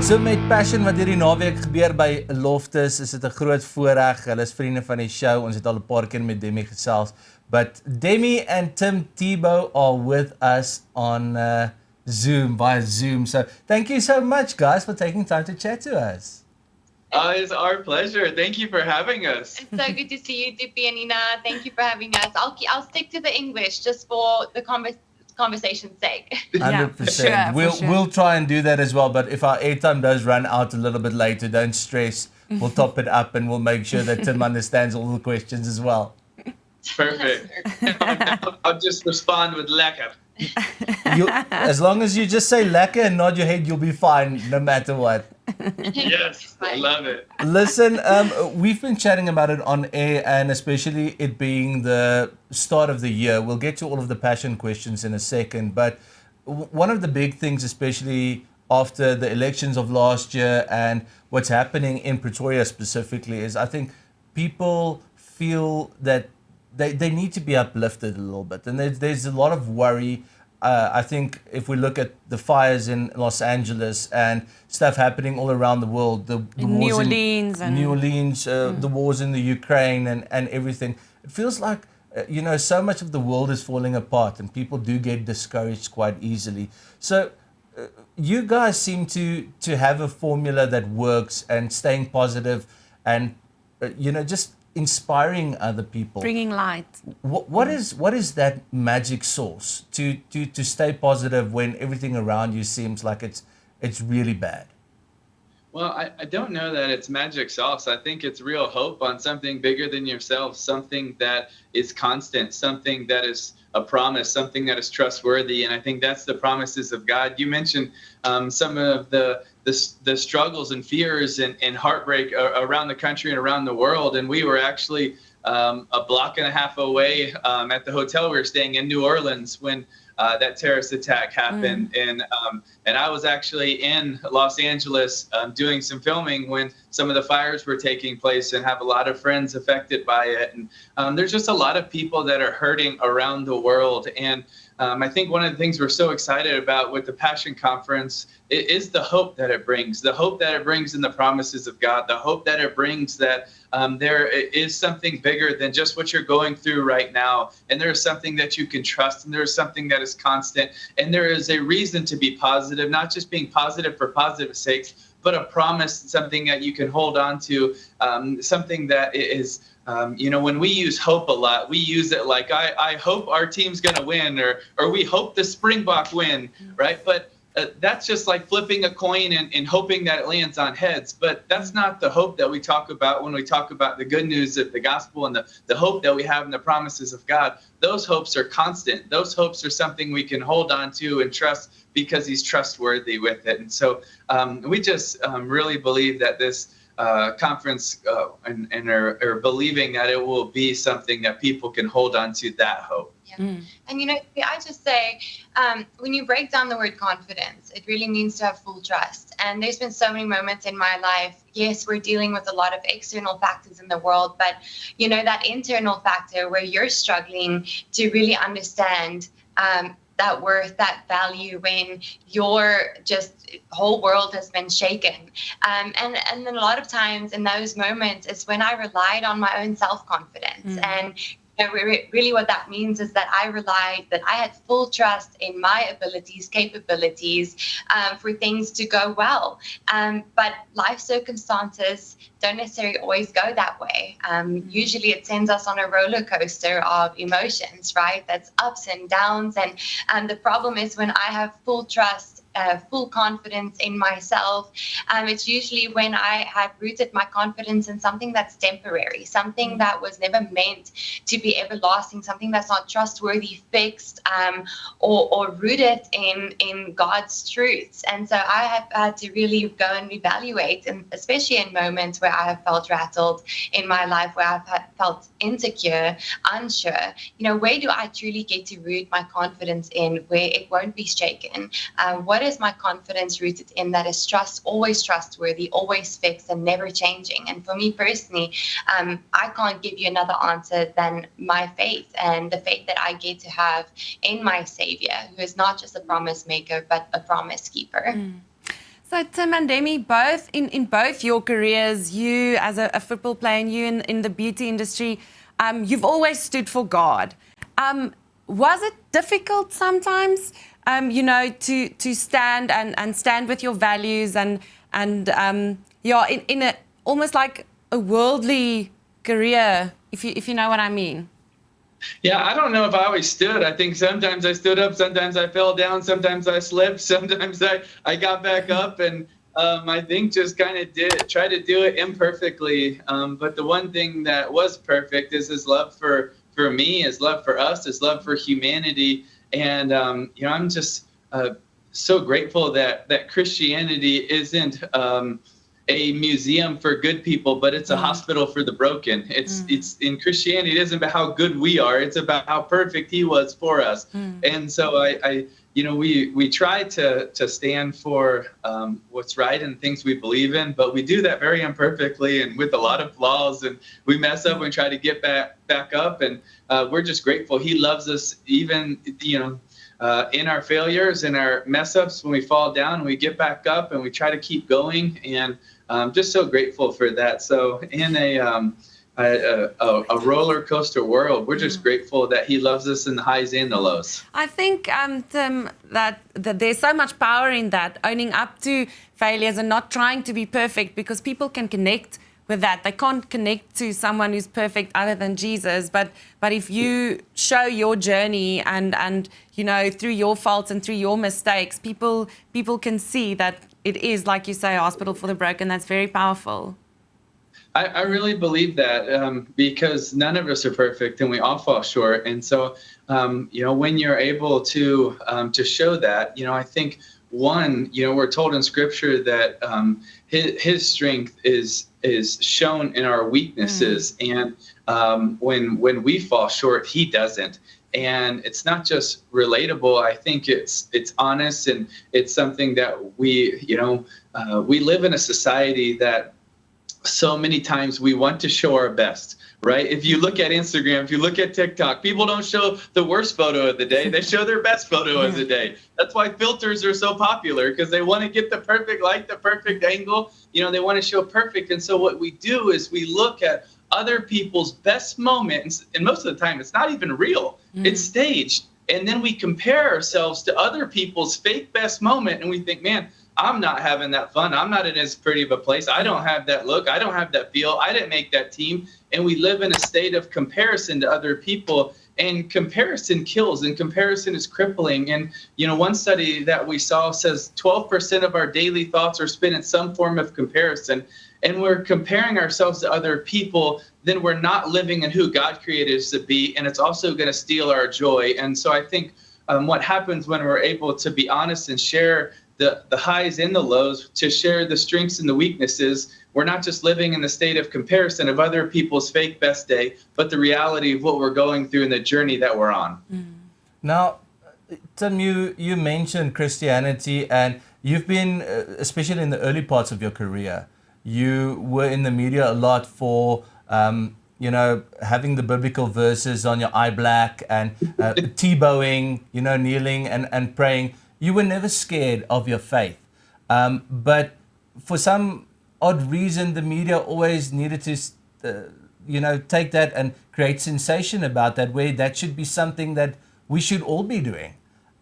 So met Passion wat hierdie naweek gebeur by Loftus, is dit 'n groot voorreg. Hulle is vriende van die show. Ons het al 'n paar keer met Demi gesels. But Demi and Tim Tebow are with us on Zoom, via Zoom. So thank you so much, guys, for taking time to chat to us. It's our pleasure. Thank you for having us. It's so good to see you, Doepie and Nina. Thank you for having us. I'll stick to the English just for the conversation's sake. 100%. Yeah, for sure. We'll try and do that as well. But if our airtime does run out a little bit later, don't stress. We'll top it up and we'll make sure that Tim understands all the questions as well. Perfect. I'll just respond with lekker. As long as you just say lekker and nod your head, you'll be fine no matter what. Yes, I love it. Listen, we've been chatting about it on air, and especially it being the start of the year. We'll get to all of the passion questions in a second, but one of the big things, especially after the elections of last year and what's happening in Pretoria specifically, is I think people feel that they need to be uplifted a little bit, and there's a lot of worry. I think if we look at the fires in Los Angeles and stuff happening all around the world, the In wars New Orleans the wars in the Ukraine and everything, it feels like so much of the world is falling apart, and people do get discouraged quite easily. So you guys seem to have a formula that works, and staying positive, and just inspiring other people. Bringing light. What is that magic sauce to stay positive when everything around you seems like it's really bad? Well, I don't know that it's magic sauce. I think it's real hope on something bigger than yourself, something that is constant, something that is a promise, something that is trustworthy. And I think that's the promises of God. You mentioned some of the struggles and fears and heartbreak around the country and around the world. And we were actually a block and a half away at the hotel we were staying in New Orleans when that terrorist attack happened. And I was actually in Los Angeles doing some filming when some of the fires were taking place, and have a lot of friends affected by it. And there's just a lot of people that are hurting around the world. And I think one of the things we're so excited about with the Passion Conference is the hope that it brings, in the promises of God, the hope that it brings that there is something bigger than just what you're going through right now. And there is something that you can trust, and there is something that is constant, and there is a reason to be positive, not just being positive for positive sake, but a promise, something that you can hold on to, something that is, when we use hope a lot, we use it like, I hope our team's going to win, or we hope the Springbok win, right? But that's just like flipping a coin and hoping that it lands on heads. But that's not the hope that we talk about when we talk about the good news of the gospel and the hope that we have in the promises of God. Those hopes are constant. Those hopes are something we can hold on to and trust because he's trustworthy with it. And so we just really believe that this conference and are believing that it will be something that people can hold on to, that hope. Yeah. And I just say, when you break down the word confidence, it really means to have full trust. And there's been so many moments in my life. Yes, we're dealing with a lot of external factors in the world, but that internal factor where you're struggling to really understand that worth, that value, when your just whole world has been shaken. And then a lot of times in those moments is when I relied on my own self-confidence. And really what that means is that I had full trust in my abilities, capabilities, for things to go well. But life circumstances don't necessarily always go that way. Usually it sends us on a roller coaster of emotions, right? That's ups and downs. And the problem is when I have full trust, full confidence in myself, it's usually when I have rooted my confidence in something that's temporary, something that was never meant to be everlasting, something that's not trustworthy, fixed, or rooted in God's truths. And so I have had to really go and evaluate, and especially in moments where I have felt rattled in my life, where I've felt insecure, unsure, where do I truly get to root my confidence in, where it won't be shaken? What what is my confidence rooted in that is always trustworthy, always fixed, and never changing? And for me personally, I can't give you another answer than my faith and the faith that I get to have in my Savior, who is not just a promise maker, but a promise keeper. So Tim and Demi, both in both your careers, you as a football player and you in the beauty industry, you've always stood for God. Was it difficult sometimes, to stand and stand with your values and in a almost like a worldly career, if you know what I mean? Yeah, I don't know if I always stood. I think sometimes I stood up, sometimes I fell down, sometimes I slipped, sometimes I got back up, and I think just kind of try to do it imperfectly. But the one thing that was perfect is his love for me, his love for us, his love for humanity. And, I'm just so grateful that Christianity isn't a museum for good people, but it's a hospital for the broken. It's in Christianity, it isn't about how good we are. It's about how perfect he was for us. And so we try to stand for what's right and things we believe in, but we do that very imperfectly and with a lot of flaws, and we mess up and try to get back up. And we're just grateful he loves us even, in our failures and our mess ups. When we fall down, we get back up and we try to keep going. And I'm just so grateful for that. So in a roller coaster world, we're just grateful that he loves us in the highs and the lows. I think, Tim, that there's so much power in that, owning up to failures and not trying to be perfect, because people can connect with that. They can't connect to someone who's perfect other than Jesus. But if you show your journey and through your faults and through your mistakes, people can see that it is, like you say, a hospital for the broken. That's very powerful. I really believe that because none of us are perfect and we all fall short. And so, when you're able to show that, I think we're told in Scripture that his strength is shown in our weaknesses. And when we fall short, he doesn't. And it's not just relatable. I think it's honest, and it's something that we live in a society that so many times we want to show our best, right? If you look at Instagram, if you look at TikTok, people don't show the worst photo of the day. They show their best photo of the day. That's why filters are so popular, because they want to get the perfect light, the perfect angle. They want to show perfect. And so what we do is we look at other people's best moments, and most of the time it's not even real. It's staged. And then we compare ourselves to other people's fake best moment, and we think, man, I'm not having that fun. I'm not in as pretty of a place. I don't have that look. I don't have that feel. I didn't make that team. And we live in a state of comparison to other people, and comparison kills, and comparison is crippling. And, one study that we saw says 12% of our daily thoughts are spent in some form of comparison. And we're comparing ourselves to other people, then we're not living in who God created us to be. And it's also going to steal our joy. And so I think what happens when we're able to be honest and share the highs and the lows, to share the strengths and the weaknesses, we're not just living in the state of comparison of other people's fake best day, but the reality of what we're going through and the journey that we're on. Now, Tim, you mentioned Christianity, and you've been, especially in the early parts of your career, you were in the media a lot for, having the biblical verses on your eye black and Tebowing, kneeling and praying. You were never scared of your faith. But for some odd reason, the media always needed to, take that and create sensation about that, where that should be something that we should all be doing.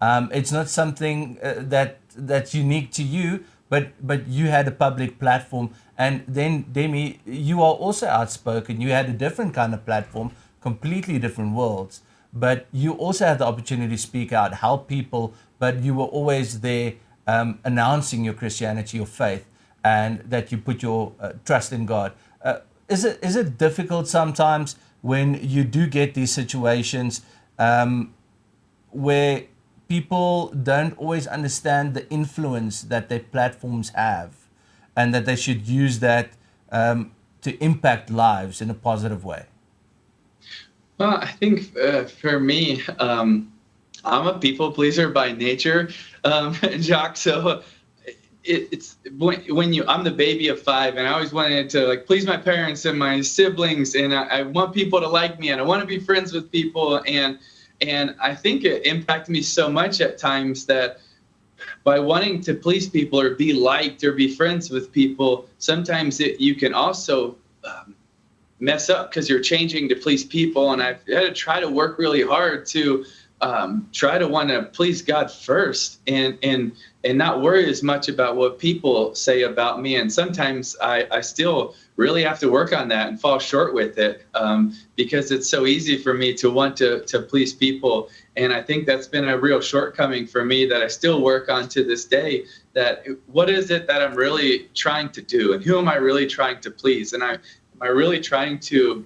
It's not something that's unique to you, but you had a public platform. And then, Demi, you are also outspoken. You had a different kind of platform, completely different worlds. But you also had the opportunity to speak out, help people, but you were always there announcing your Christianity, your faith, and that you put your trust in God. Is it difficult sometimes when you do get these situations where people don't always understand the influence that their platforms have, and that they should use that to impact lives in a positive way? Well, I think for me, I'm a people pleaser by nature, Jacques. So it's when I'm the baby of 5, and I always wanted to like please my parents and my siblings, and I want people to like me, and I want to be friends with people, and I think it impacted me so much at times that by wanting to please people or be liked or be friends with people, sometimes you can also mess up because you're changing to please people. And I've had to try to work really hard to try to want to please God first, and not worry as much about what people say about me. And sometimes I still really have to work on that and fall short with it, because it's so easy for me to want to please people. And I think that's been a real shortcoming for me that I still work on to this day, that what is it that I'm really trying to do, and who am I really trying to please? And am I really trying to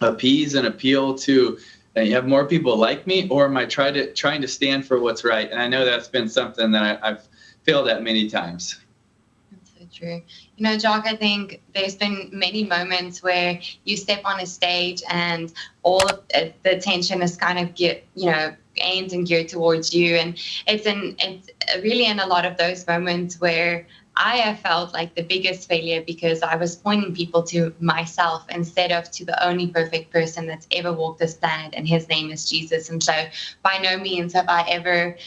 appease and appeal to have more people like me, or am I trying to stand for what's right? And I know that's been something that I've failed at many times. That's so true. You know, Jock, I think there's been many moments where you step on a stage and all of the attention is kind of aimed and geared towards you, and it's really in a lot of those moments where I have felt like the biggest failure, because I was pointing people to myself instead of to the only perfect person that's ever walked this planet, and his name is Jesus. And so by no means have I ever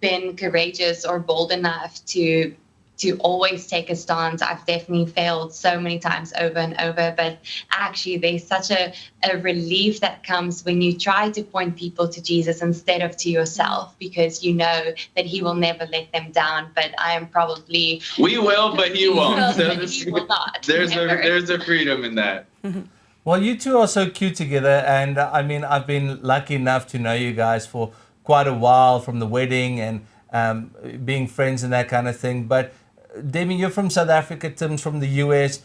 been courageous or bold enough to always take a stance. I've definitely failed so many times over and over, but actually there's such a relief that comes when you try to point people to Jesus instead of to yourself, because you know that he will never let them down. But I am probably... We will, but he won't. He will not. There's a freedom in that. Well, you two are so cute together, and I mean, I've been lucky enough to know you guys for quite a while, from the wedding and being friends and that kind of thing. But Demi, you're from South Africa, Tim's from the US.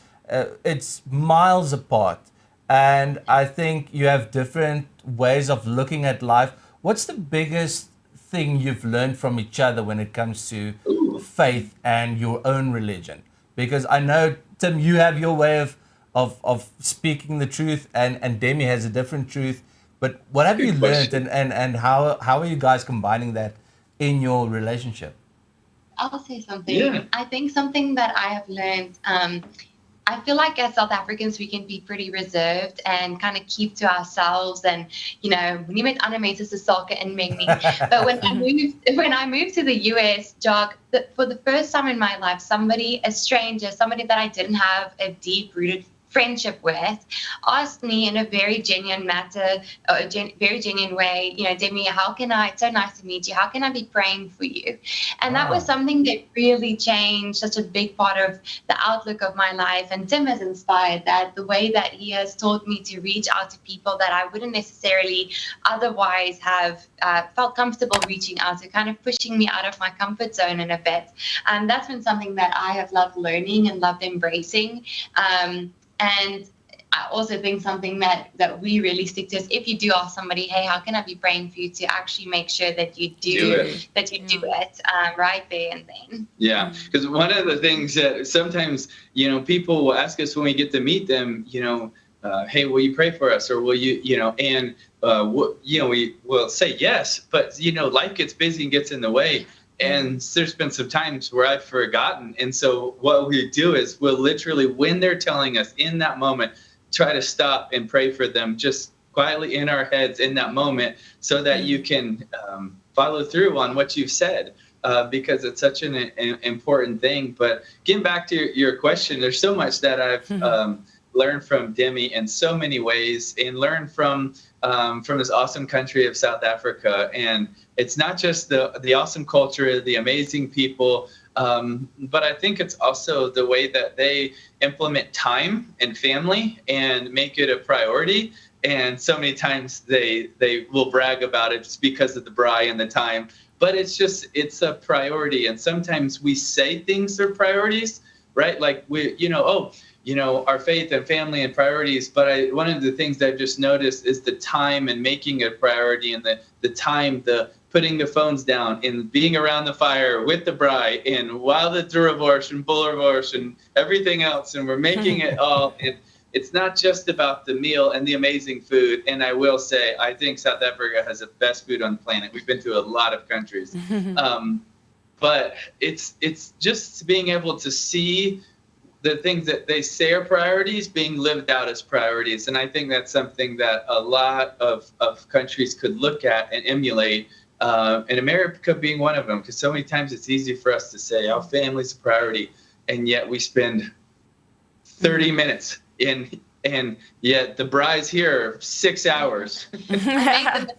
It's miles apart, and I think you have different ways of looking at life. What's the biggest thing you've learned from each other when it comes to faith and your own religion? Because I know, Tim, you have your way of speaking the truth, and Demi has a different truth. But what have you learned, and how are you guys combining that in your relationship? I'll say something. Yeah. I think something that I have learned, I feel like as South Africans, we can be pretty reserved and kind of keep to ourselves. And, you know, when you met ander mense se sake in meng nie. But when I moved to the US, Jock, for the first time in my life, a stranger, somebody that I didn't have a deep-rooted friendship with, asked me in a very genuine very genuine way, you know, Demi, it's so nice to meet you. How can I be praying for you? And that was something that really changed such a big part of the outlook of my life. And Tim has inspired that, the way that he has taught me to reach out to people that I wouldn't necessarily otherwise have felt comfortable reaching out to, kind of pushing me out of my comfort zone in a bit. And that's been something that I have loved learning and loved embracing. And I also think something that we really stick to is, if you do ask somebody, hey, how can I be praying for you, to actually make sure that you do it right there and then. Yeah, because one of the things that sometimes, you know, people will ask us when we get to meet them, you know, hey, will you pray for us, or will you, you know, and we will say yes, but you know, life gets busy and gets in the way. And there's been some times where I've forgotten. And so what we do is we'll literally, when they're telling us in that moment, try to stop and pray for them just quietly in our heads in that moment, so that you can follow through on what you've said, because it's such an important thing. But getting back to your question, there's so much that I've learned from Demi in so many ways, and learned from this awesome country of South Africa. And it's not just the awesome culture, the amazing people, but I think it's also the way that they implement time and family and make it a priority. And so many times they will brag about it just because of the braai and the time, but it's a priority. And sometimes we say things are priorities, right? Like our faith and family and priorities. But one of the things I've just noticed is the time and making it a priority, and the time, the putting the phones down and being around the fire with the braai, and while the Duravorsh and Bullervorsh and everything else, and we're making it all. it's not just about the meal and the amazing food. And I will say, I think South Africa has the best food on the planet. We've been to a lot of countries. But it's just being able to see the things that they say are priorities being lived out as priorities. And I think that's something that a lot of countries could look at and emulate, and America being one of them, because so many times it's easy for us to say our family's a priority, and yet we spend 30 minutes and yet the bride's here 6 hours. I make the mistake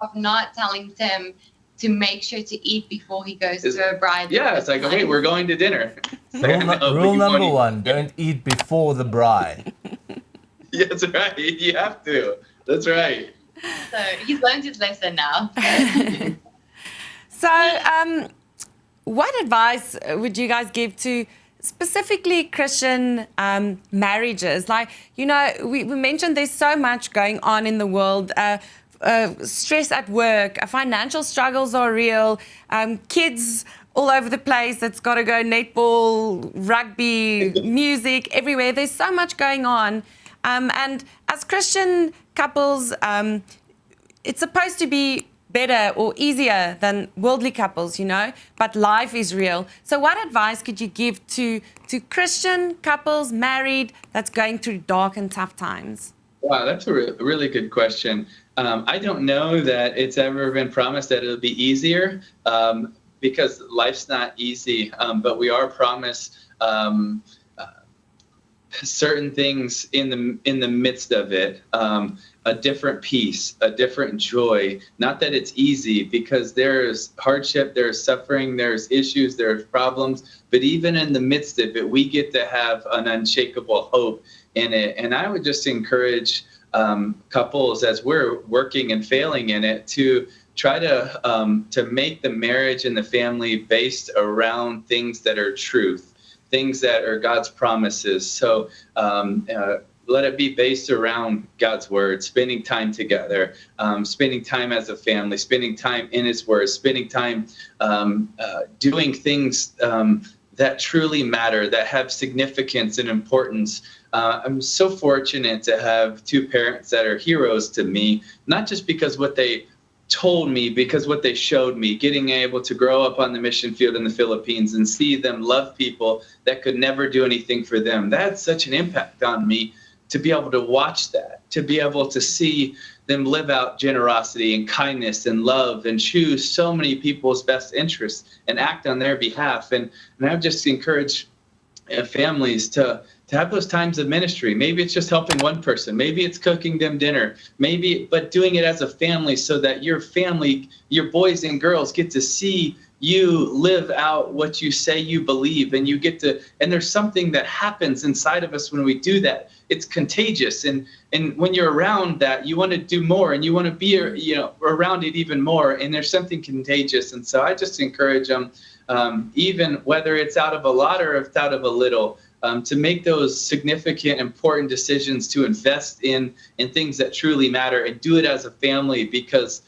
of not telling Tim to make sure to eat before he goes to a bride. Yeah, it's like, okay, we're going to dinner. Rule number one, don't eat before the bride. Yeah, that's right. You have to. That's right. So he's learned his lesson now. So what advice would you guys give to specifically Christian marriages? Like, you know, we mentioned there's so much going on in the world. Stress at work, financial struggles are real, kids all over the place that's got to go netball, rugby, music, everywhere. There's so much going on. And as Christian couples, it's supposed to be better or easier than worldly couples, you know, but life is real. So what advice could you give to Christian couples married that's going through dark and tough times? Wow, that's a really good question. I don't know that it's ever been promised that it'll be easier, because life's not easy, but we are promised certain things in the midst of it, a different peace, a different joy. Not that it's easy, because there's hardship, there's suffering, there's issues, there's problems, but even in the midst of it, we get to have an unshakable hope in it. And I would just encourage couples, as we're working and failing in it, to try to make the marriage and the family based around things that are truth, things that are God's promises. So let it be based around God's word, spending time together, spending time as a family, spending time in his word, spending time doing things that truly matter, that have significance and importance. I'm so fortunate to have two parents that are heroes to me, not just because what they told me, because what they showed me, getting able to grow up on the mission field in the Philippines and see them love people that could never do anything for them. That had such an impact on me, to be able to watch that, to be able to see them live out generosity and kindness and love and choose so many people's best interests and act on their behalf. And I've just encouraged families to have those times of ministry. Maybe it's just helping one person. Maybe it's cooking them dinner. But doing it as a family, so that your family, your boys and girls, get to see you live out what you say you believe, and and there's something that happens inside of us when we do that. It's contagious, and when you're around that, you want to do more, and you want to be, around it even more, and there's something contagious. And so I just encourage them, even whether it's out of a lot or if it's out of a little, to make those significant, important decisions to invest in things that truly matter, and do it as a family, because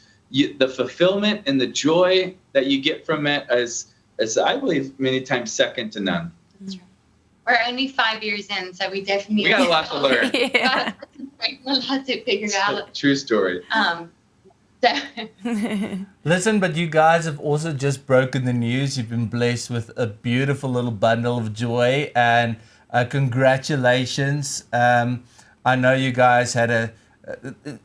the fulfillment and the joy that you get from it is I believe many times second to none. We're only 5 years in, so we definitely got a lot to learn. Yeah. A lot to figure out. True story. Listen, but you guys have also just broken the news. You've been blessed with a beautiful little bundle of joy, and congratulations. I know you guys had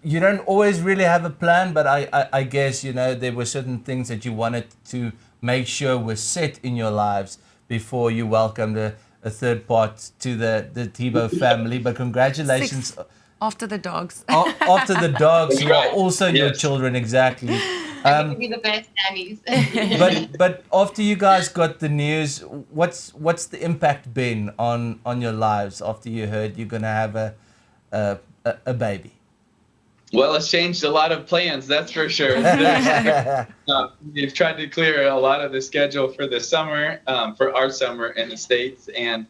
you don't always really have a plan, but I guess, there were certain things that you wanted to make sure were set in your lives before you welcomed a third part to the Tebow family. But congratulations. 6 after the dogs. After the dogs, who are also your children, exactly. We're be the best nannies. but after you guys got the news, what's the impact been on your lives after you heard you're gonna have a baby? Well, it's changed a lot of plans, that's for sure. We've tried to clear a lot of the schedule for the summer, for our summer in the States, and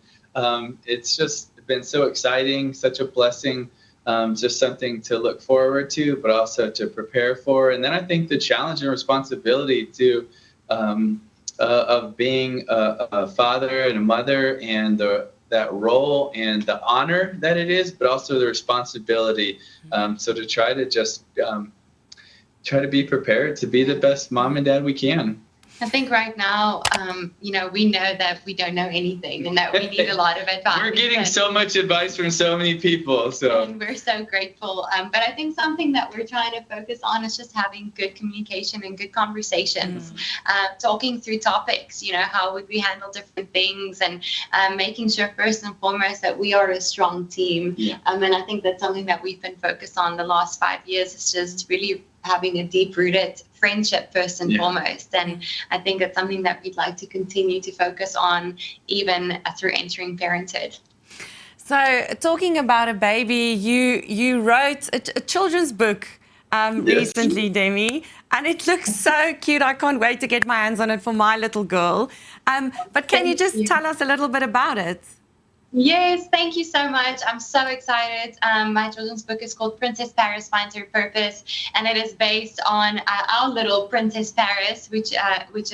it's just been so exciting, such a blessing, just something to look forward to, but also to prepare for. And then I think the challenge and responsibility of being a father and a mother, and that role and the honor that it is, but also the responsibility. So to try to just try to be prepared to be the best mom and dad we can. I think right now, we know that we don't know anything and that we need a lot of advice. We're getting so much advice from so many people. And we're so grateful. But I think something that we're trying to focus on is just having good communication and good conversations, talking through topics, how would we handle different things, and making sure first and foremost that we are a strong team. Yeah. And I think that's something that we've been focused on the last 5 years, is just really having a deep-rooted friendship first and foremost. And I think it's something that we'd like to continue to focus on even through entering parenthood. So talking about a baby, you wrote a children's book recently, Demi, and it looks so cute. I can't wait to get my hands on it for my little girl. But can you just tell us a little bit about it? Yes, thank you so much. I'm so excited. My children's book is called Princess Paris Finds Her Purpose, and it is based on our little Princess Paris, which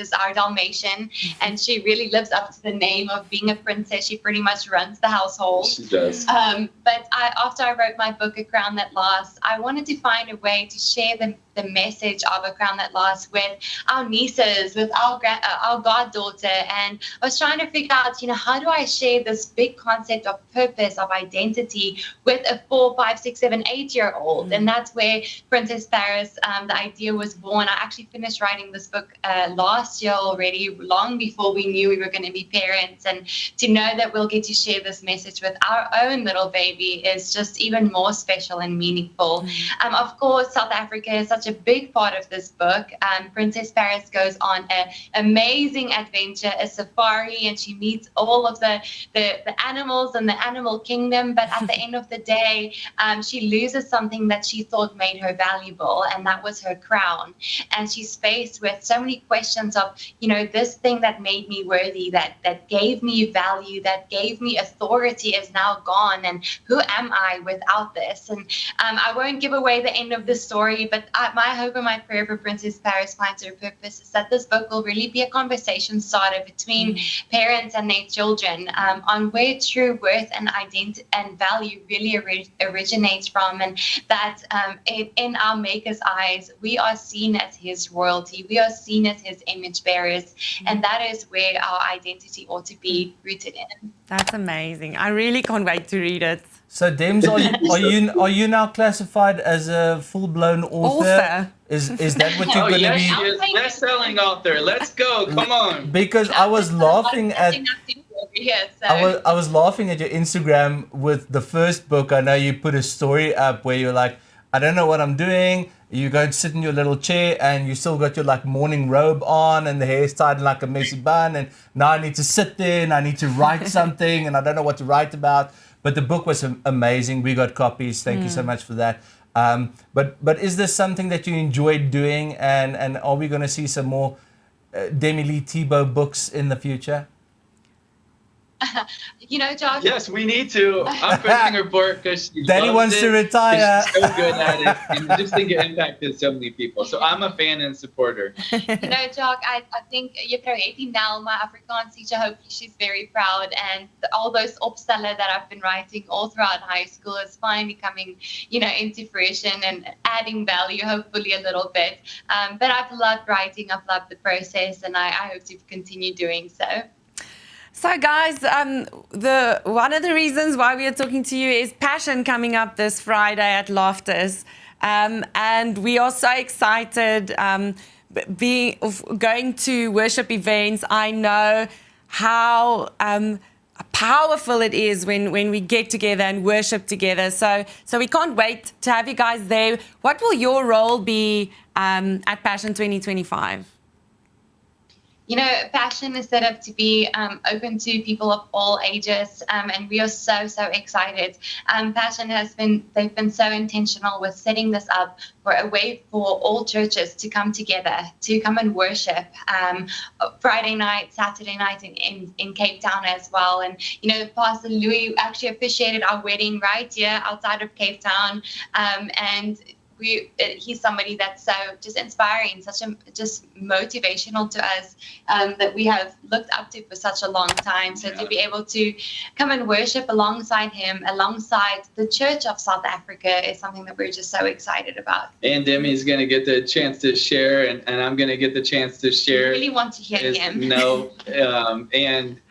is our Dalmatian, and she really lives up to the name of being a princess. She pretty much runs the household. She does. But after I wrote my book, A Crown That Lasts, I wanted to find a way to share the message of A Crown That Lasts with our nieces, with our goddaughter, and I was trying to figure out, how do I share this big concept of purpose, of identity, with a 4, 5, 6, 7, 8-year-old, and that's where Princess Paris, the idea was born. I actually finished writing this book last year already, long before we knew we were going to be parents, and to know that we'll get to share this message with our own little baby is just even more special and meaningful. Of course, South Africa is such a big part of this book. Princess Paris goes on an amazing adventure, a safari, and she meets all of the animals in the animal kingdom. But at the end of the day, she loses something that she thought made her valuable, and that was her crown. And she's faced with so many questions of, this thing that made me worthy, that gave me value, that gave me authority is now gone, and who am I without this? And I won't give away the end of the story, but my hope and my prayer for Princess Paris Finds Her Purpose is that this book will really be a conversation starter between parents and their children on where true worth and identity and value really originates from, and that in our Maker's eyes, we are seen as his royalty, we are seen as his image bearers, and that is where our identity ought to be rooted in. That's amazing. I really can't wait to read it. So, Dems, are you now classified as a full-blown author? Is that what you're going to be? She is best-selling author. Let's go. Come on. Because I was laughing at. I was laughing at your Instagram with the first book. I know you put a story up where you're like, I don't know what I'm doing. You go and sit in your little chair and you still got your morning robe on and the hair tied in like a messy bun, and now I need to sit there and I need to write something and I don't know what to write about. But the book was amazing. We got copies. Thank you so much for that. But is this something that you enjoyed doing, and are we going to see some more Demi-Leigh Tebow books in the future? Josh. Yes, we need to. I'm pushing her for it because Daddy wants to retire. She's so good at it, and I just think it impacted so many people. So I'm a fan and supporter. Jock, I think jy kry hierdie Nel, my Afrikaans teacher, hopefully she's very proud, and all those opstelle that I've been writing all throughout high school is finally coming, into fruition and adding value, hopefully a little bit. But I've loved writing, I've loved the process, and I hope to continue doing so. So guys, one of the reasons why we are talking to you is Passion coming up this Friday at Loftus. And we are so excited going to worship events. I know how powerful it is when we get together and worship together. So we can't wait to have you guys there. What will your role be at Passion 2025? Passion is set up to be open to people of all ages, and we are so excited. Passion they've been so intentional with setting this up for a way for all churches to come together, to come and worship Friday night, Saturday night in Cape Town as well. And, Pastor Louis actually officiated our wedding right here outside of Cape Town, and he's somebody that's so just inspiring, just motivational to us, that we have looked up to for such a long time. So to be able to come and worship alongside him, alongside the Church of South Africa, is something that we're just so excited about. And Demi's going to get the chance to share, and I'm going to get the chance to share. I really want to hear him.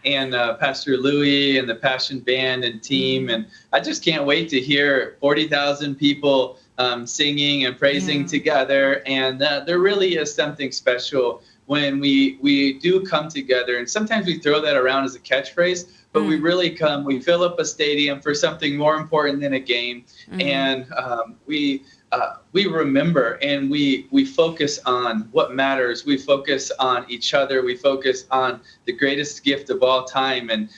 And Pastor Louis and the Passion Band and team, and I just can't wait to hear 40,000 people singing and praising together. And there really is something special when we do come together. And sometimes we throw that around as a catchphrase, but we really come. We fill up a stadium for something more important than a game, and we remember and we focus on what matters. We focus on each other. We focus on the greatest gift of all time, and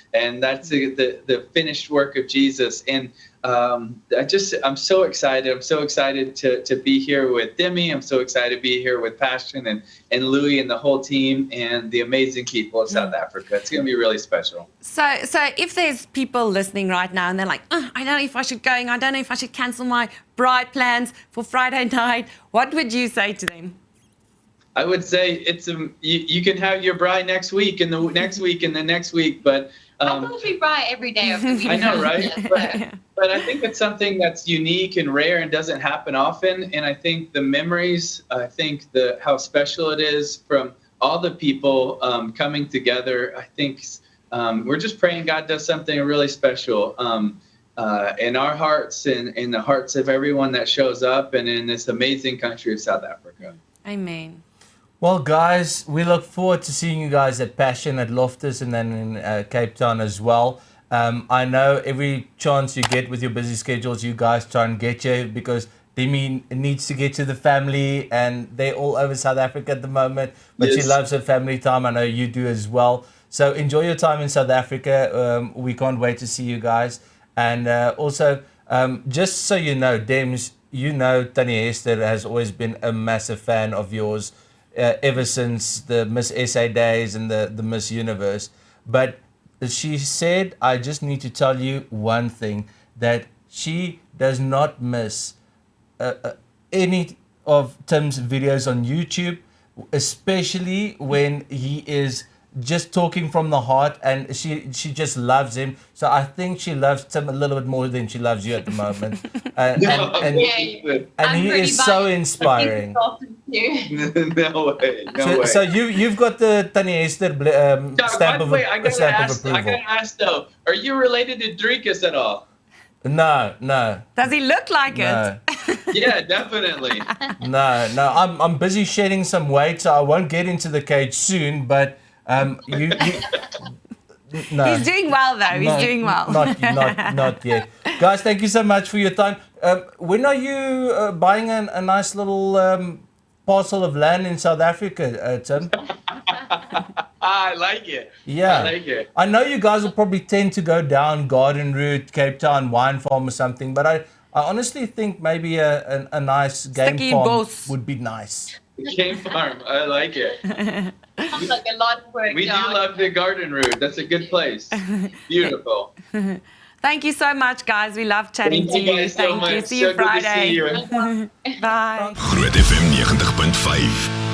that's the finished work of Jesus. And I'm so excited. I'm so excited to be here with Demi. I'm so excited to be here with Passion and Louis and the whole team and the amazing people of South Africa. It's going to be really special. So if there's people listening right now and they're like, I don't know if I should go, I don't know if I should cancel my bride plans for Friday night, what would you say to them? I would say you can have your bride next week and the next week and the next week, but I thought we bride every day of the week. I know, right? But I think it's something that's unique and rare and doesn't happen often. And I think the memories, I think how special it is from all the people coming together. I think we're just praying God does something really special in our hearts and in the hearts of everyone that shows up and in this amazing country of South Africa. Amen. Well, guys, we look forward to seeing you guys at Passion at Loftus and then in Cape Town as well. I know every chance you get with your busy schedules, you guys try and get here because Demi needs to get to the family and they're all over South Africa at the moment. But she loves her family time. I know you do as well. So enjoy your time in South Africa. We can't wait to see you guys. And also, just so you know, Dems, you know Tanya Esther has always been a massive fan of yours ever since the Miss SA days and the Miss Universe. But she said, I just need to tell you one thing, that she does not miss any of Tim's videos on YouTube, especially when he is just talking from the heart, and she just loves him. So I think she loves Tim a little bit more than she loves you at the moment. And he is so inspiring. No way. So you've got the Tanya Esther stamp of approval. I gotta ask though, are you related to Driekus at all? No. Does he look like it? Yeah, definitely. No. I'm busy shedding some weight, so I won't get into the cage soon. But no. He's doing well though. He's doing well. Not yet. Guys, thank you so much for your time. When are you buying a nice little parcel of land in South Africa, Tim? I like it. Yeah. I like it. I know you guys will probably tend to go down garden route, Cape Town wine farm or something, but I honestly think maybe a nice game Sticky farm boss would be nice. Game farm. I like it. Sounds like a lot of work. We do love the garden route. That's a good place. Beautiful. Thank you so much, guys. We love chatting to you. Thank you. See you So good to Friday. see you. Bye. Groot FM 90.5